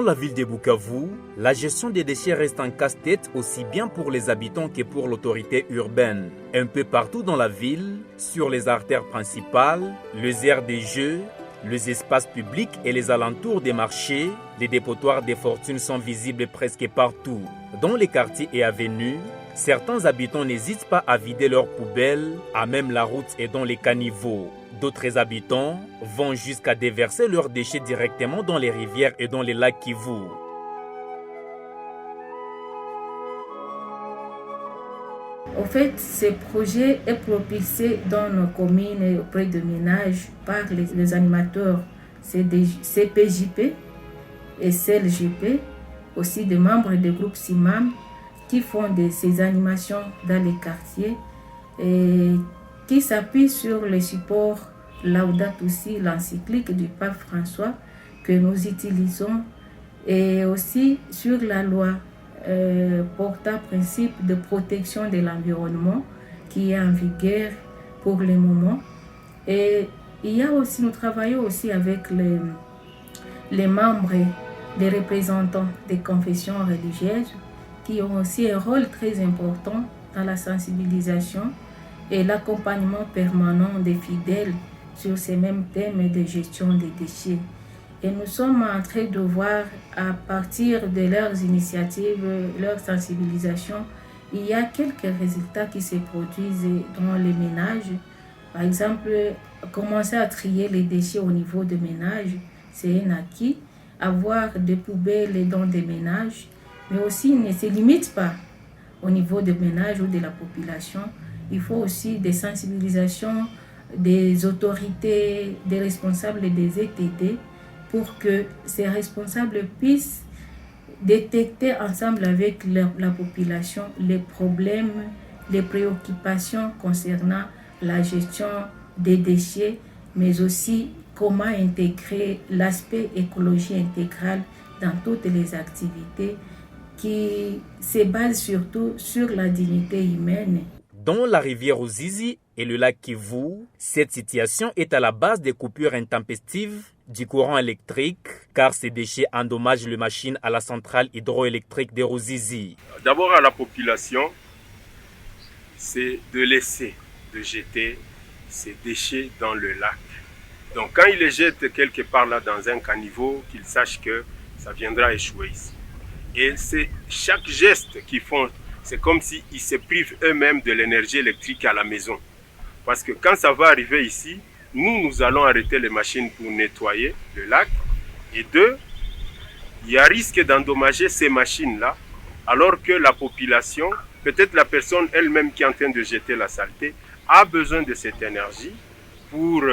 la ville de Bukavu, la gestion des déchets reste un casse-tête aussi bien pour les habitants que pour l'autorité urbaine. Un peu partout dans la ville, sur les artères principales, les aires des jeux, les espaces publics et les alentours des marchés, les dépotoirs des fortunes sont visibles presque partout. Dans les quartiers et avenues, certains habitants n'hésitent pas à vider leurs poubelles, à même la route et dans les caniveaux. D'autres habitants vont jusqu'à déverser leurs déchets directement dans les rivières et dans les lacs Kivu. En fait, ce projet est propulsé dans nos communes et auprès de ménages par les animateurs CPJP et CLGP, aussi des membres des groupes SIMAM qui font ces animations dans les quartiers et qui s'appuient sur les supports Laudato Si, l'encyclique du pape François que nous utilisons et aussi sur la loi portant principe de protection de l'environnement qui est en vigueur pour le moment. Et nous travaillons aussi avec les membres, les représentants des confessions religieuses qui ont aussi un rôle très important dans la sensibilisation et l'accompagnement permanent des fidèles sur ces mêmes thèmes de gestion des déchets. Et nous sommes en train de voir, à partir de leurs initiatives, leur sensibilisation, il y a quelques résultats qui se produisent dans les ménages. Par exemple, commencer à trier les déchets au niveau des ménages, c'est un acquis. Avoir des poubelles dans des ménages, mais aussi ne se limite pas au niveau des ménages ou de la population. Il faut aussi des sensibilisations des autorités, des responsables des ETD pour que ces responsables puissent détecter ensemble avec la population les problèmes, les préoccupations concernant la gestion des déchets, mais aussi comment intégrer l'aspect écologie intégrale dans toutes les activités qui se basent surtout sur la dignité humaine. Dans la rivière Ruzizi et le lac Kivu, cette situation est à la base des coupures intempestives du courant électrique, car ces déchets endommagent les machines à la centrale hydroélectrique de Ruzizi. D'abord à la population, c'est de jeter ces déchets dans le lac. Donc quand ils les jettent quelque part là dans un caniveau, qu'ils sachent que ça viendra échouer ici. Et c'est chaque geste qu'ils font, c'est comme s'ils se privent eux-mêmes de l'énergie électrique à la maison. Parce que quand ça va arriver ici, nous allons arrêter les machines pour nettoyer le lac. Et deux, il y a risque d'endommager ces machines-là, alors que la population, peut-être la personne elle-même qui est en train de jeter la saleté, a besoin de cette énergie pour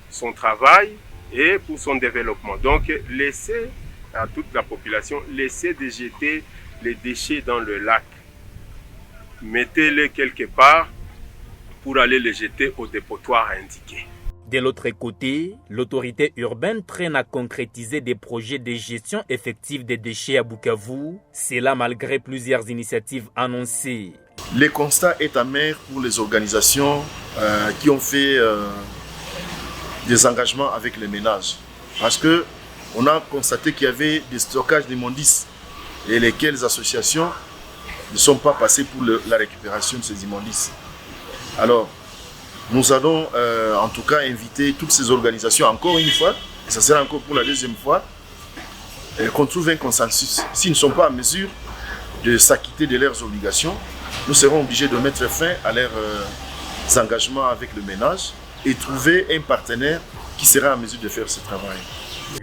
son travail et pour son développement. Donc, laissez à toute la population, laissez de jeter les déchets dans le lac. Mettez-les quelque part pour aller les jeter au dépotoir indiqué. De l'autre côté, l'autorité urbaine traîne à concrétiser des projets de gestion effective des déchets à Bukavu, cela malgré plusieurs initiatives annoncées. Le constat est amer pour les organisations qui ont fait des engagements avec les ménages. Parce qu'on a constaté qu'il y avait des stockages d'immondices et lesquelles associations ne sont pas passées pour la récupération de ces immondices. Alors, nous allons en tout cas inviter toutes ces organisations encore une fois, et ça sera encore pour la deuxième fois, qu'on trouve un consensus. S'ils ne sont pas en mesure de s'acquitter de leurs obligations, nous serons obligés de mettre fin à leurs engagements avec le ménage et trouver un partenaire qui sera en mesure de faire ce travail.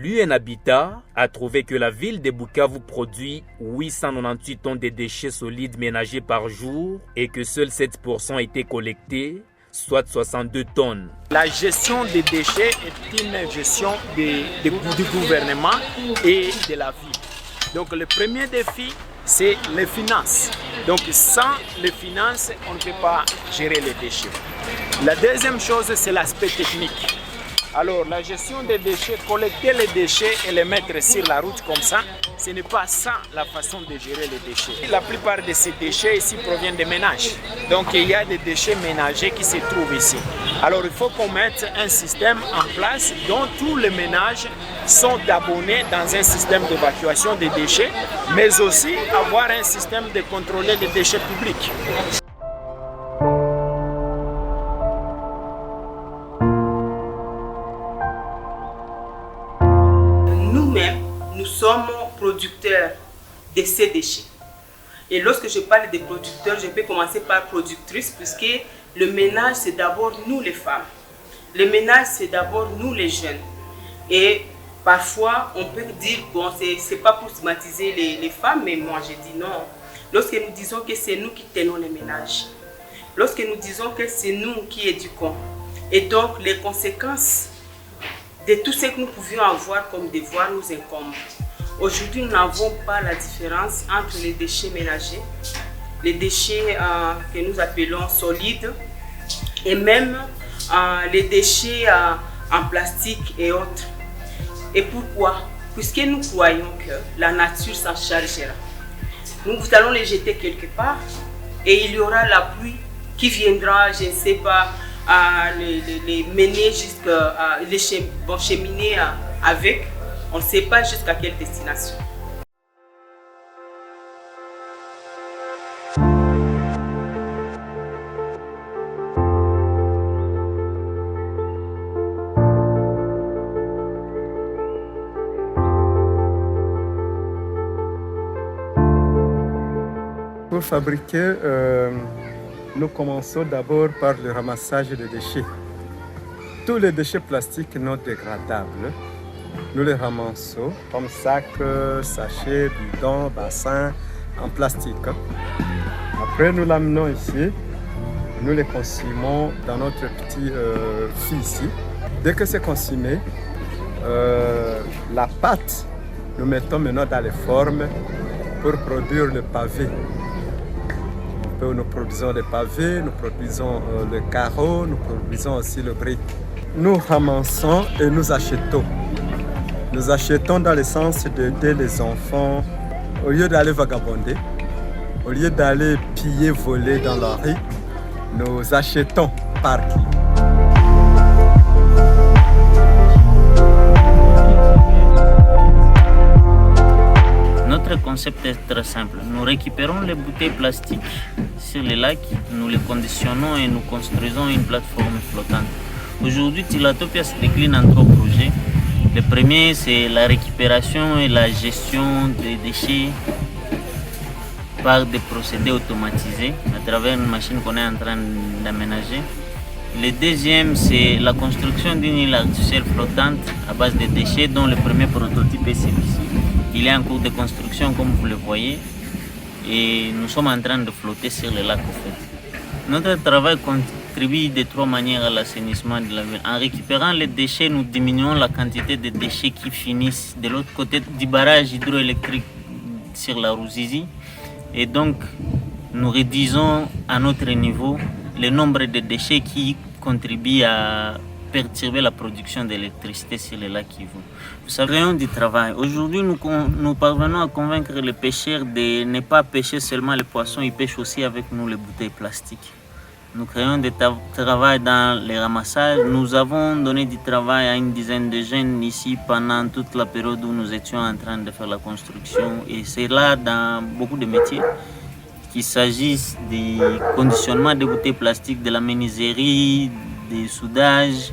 L'UN Habitat a trouvé que la ville de Bukavu produit 898 tonnes de déchets solides ménagers par jour et que seuls 7% étaient collectés, soit 62 tonnes. La gestion des déchets est une gestion du gouvernement et de la ville. Donc le premier défi, c'est les finances. Donc sans les finances, on ne peut pas gérer les déchets. La deuxième chose, c'est l'aspect technique. Alors la gestion des déchets, collecter les déchets et les mettre sur la route comme ça, ce n'est pas ça la façon de gérer les déchets. La plupart de ces déchets ici proviennent des ménages. Donc il y a des déchets ménagers qui se trouvent ici. Alors il faut qu'on mette un système en place dont tous les ménages sont abonnés dans un système d'évacuation des déchets, mais aussi avoir un système de contrôler les déchets publics. Nous sommes producteurs de ces déchets. Et lorsque je parle de producteurs, je peux commencer par productrices, puisque le ménage, c'est d'abord nous les femmes. Le ménage, c'est d'abord nous les jeunes. Et parfois, on peut dire, bon, c'est pas pour stigmatiser les femmes, mais moi, je dis non. Lorsque nous disons que c'est nous qui tenons les ménages, lorsque nous disons que c'est nous qui éduquons, et donc les conséquences de tout ce que nous pouvions avoir comme devoir nous incombent. Aujourd'hui, nous n'avons pas la différence entre les déchets ménagers, les déchets que nous appelons solides, et même les déchets en plastique et autres. Et pourquoi? Puisque nous croyons que la nature s'en chargera. Nous allons les jeter quelque part et il y aura la pluie qui viendra, je ne sais pas, les mener jusqu'à les cheminer avec, on ne sait pas jusqu'à quelle destination. Pour fabriquer, nous commençons d'abord par le ramassage des déchets. Tous les déchets plastiques non dégradables, nous les ramassons comme sacs, sachets, bidons, bassins en plastique. Après, nous l'amenons ici, nous les consumons dans notre petit fût ici. Dès que c'est consumé, la pâte, nous mettons maintenant dans les formes pour produire le pavé. Nous produisons les pavés, nous produisons le carreau, nous produisons aussi le brick. Nous ramassons et nous achetons. Nous achetons dans le sens d'aider les enfants, au lieu d'aller vagabonder, au lieu d'aller piller, voler dans la rue, nous achetons par qui. Notre concept est très simple. Nous récupérons les bouteilles plastiques sur les lacs, nous les conditionnons et nous construisons une plateforme flottante. Aujourd'hui, Tilatopia se décline en 3 projets. Le premier, c'est la récupération et la gestion des déchets par des procédés automatisés à travers une machine qu'on est en train d'aménager. Le deuxième, c'est la construction d'une île artificielle flottante à base de déchets dont le premier prototype est celui-ci. Il est en cours de construction comme vous le voyez et nous sommes en train de flotter sur le lac. Notre travail contribue de 3 manières à l'assainissement de la ville. En récupérant les déchets, nous diminuons la quantité de déchets qui finissent de l'autre côté du barrage hydroélectrique sur la Ruzizi. Et donc, nous réduisons à notre niveau le nombre de déchets qui contribuent à perturber la production d'électricité sur le lac Kivu. Nous savons du travail. Aujourd'hui, nous parvenons à convaincre les pêcheurs de ne pas pêcher seulement les poissons, ils pêchent aussi avec nous les bouteilles plastiques. Nous créons du travail dans les ramassages. Nous avons donné du travail à une dizaine de jeunes ici pendant toute la période où nous étions en train de faire la construction. Et c'est là dans beaucoup de métiers, qu'il s'agisse du conditionnement des bouteilles plastiques, de la menuiserie, des soudages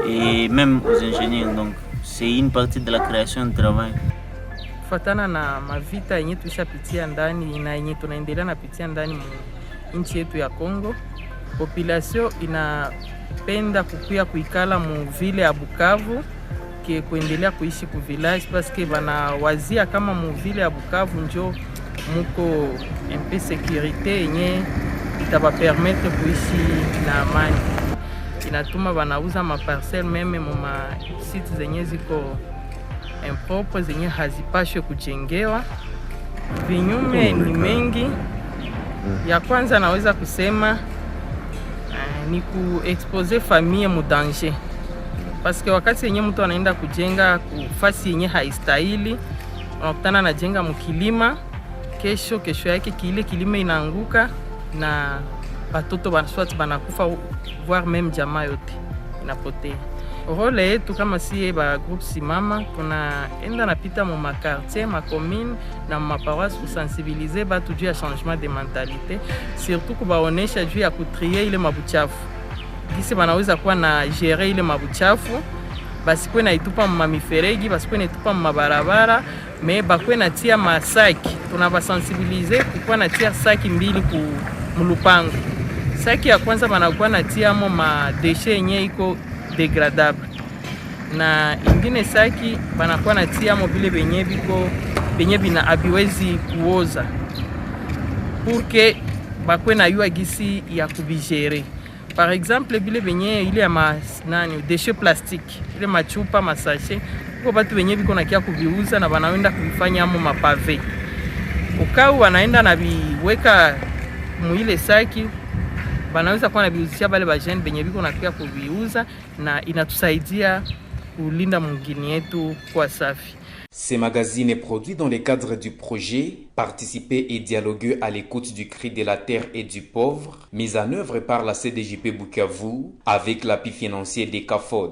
et même aux ingénieurs. Donc c'est une partie de la création de travail. Kufatana na mavita yenye tulishapitia ndani na yenye tunaendelea napitia ndani nchi yetu ya Kongo, population inapenda kukuya kuikala mu vile ya Bukavu ke kuendelea kuishi ku village parce que banawazia kama mu vile ya Bukavu njo muko mpe sécurité yenye itabapermettre kuishi na amani. Inatuma banauza maparcelle meme mu site zenye ziko impropre zenye hazipashwe kujengewa. Vinyume ni mengi. Ya kwanza naweza kusema ni kuexpose famille mu danger. paske wakati yenye mtu anaenda kujenga kufasi yenye haistahili, unakutana anajenga mkilima, kesho yake kile kilima inaanguka na watoto banakufa, voire même jamaa yote inapotea. Role yetu kama si ba groupe Simama, tunaenda napita mu makartier, ma commune na ma paroisse kusensibiliser batu juu ya changement de mentalité, surtout kubaonesha juu ya kutrier ile mabuchafu, gisi banaweza kuwa na gérer ile mabuchafu, basikwe na itupa mu miferegi, basikwe na itupa mu mabarabara, mais bakwe na tia masaki. Tunabasensibiliser kukuwa na tia saki mbili ku mulupango. Saki ya kwanza banakuwa na tia mo ma déchets yenye iko dégradable, na ingine saki banakuwa na tia mo vile benye bina abiwezi kuoza, pour que bakwe na yua gisi ya kubigere. Par exemple vile benye ile ya déchets plastique, ile machupa masashe, kwa batu benye biko na kia kuviuza na banaenda kuvifanya mo mapave, ukau wanaenda na biweka muile saki, banaweza kuwa na biuzisha bale bajeni benye biko na kia kuviuza, na inatusaidia kulinda mungini yetu kwa safi. Ces magazines est produit dans le cadre du projet Participer et dialoguer à l'écoute du cri de la terre et du pauvre, mis en œuvre par la CDJP Bukavu avec l'appui financier des CAFOD.